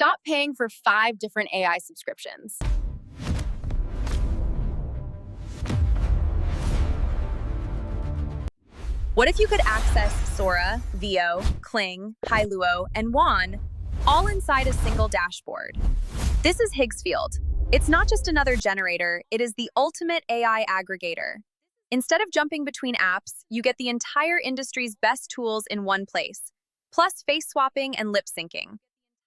Stop paying for 5 different AI subscriptions. What if you could access Sora, VEO, Kling, Hailuo, and Wan all inside a single dashboard? This is Higgsfield. It's not just another generator, it is the ultimate AI aggregator. Instead of jumping between apps, you get the entire industry's best tools in one place, plus face swapping and lip syncing.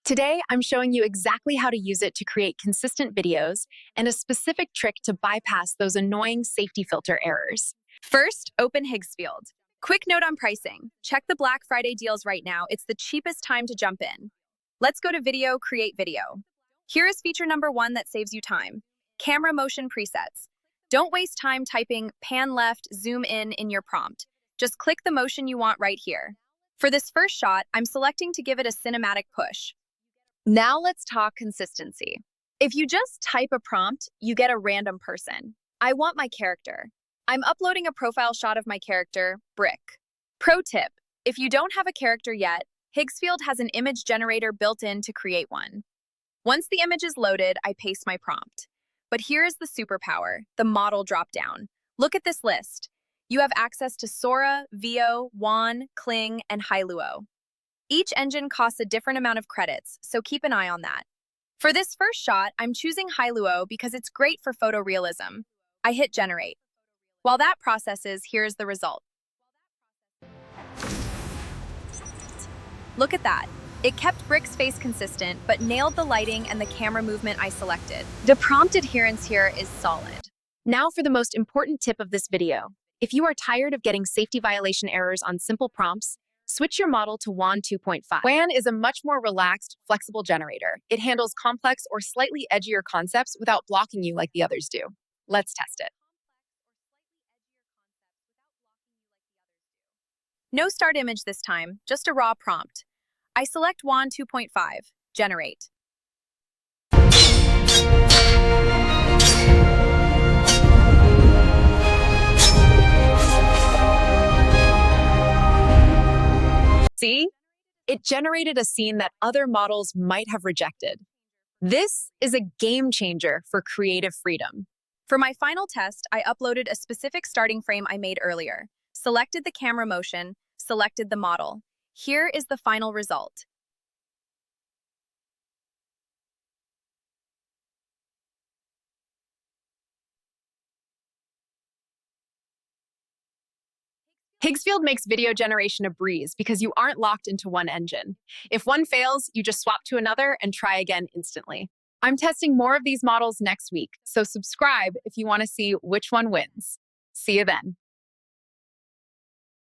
Today, I'm showing you exactly how to use it to create consistent videos and a specific trick to bypass those annoying safety filter errors. First, open Higgsfield. Quick note on pricing. Check the Black Friday deals right now. It's the cheapest time to jump in. Let's go to Video, Create Video. Here is feature number 1 that saves you time. Camera motion presets. Don't waste time typing pan left, zoom in your prompt. Just click the motion you want right here. For this first shot, I'm selecting to give it a cinematic push. Now let's talk consistency. If you just type a prompt, you get a random person. I want my character. I'm uploading a profile shot of my character, Brick. Pro tip, if you don't have a character yet, Higgsfield has an image generator built in to create one. Once the image is loaded, I paste my prompt. But here is the superpower, the model dropdown. Look at this list. You have access to Sora, VEO, Wan, Kling, and Hailuo. Each engine costs a different amount of credits, so keep an eye on that. For this first shot, I'm choosing Hailuo because it's great for photorealism. I hit generate. While that processes, here's the result. Look at that. It kept Brick's face consistent, but nailed the lighting and the camera movement I selected. The prompt adherence here is solid. Now for the most important tip of this video. If you are tired of getting safety violation errors on simple prompts, switch your model to WAN 2.5. WAN is a much more relaxed, flexible generator. It handles complex or slightly edgier concepts without blocking you like the others do. Let's test it. No start image this time, just a raw prompt. I select WAN 2.5, generate. See? It generated a scene that other models might have rejected. This is a game changer for creative freedom. For my final test, I uploaded a specific starting frame I made earlier, selected the camera motion, selected the model. Here is the final result. Higgsfield makes video generation a breeze because you aren't locked into one engine. If one fails, you just swap to another and try again instantly. I'm testing more of these models next week, so subscribe if you want to see which one wins. See you then.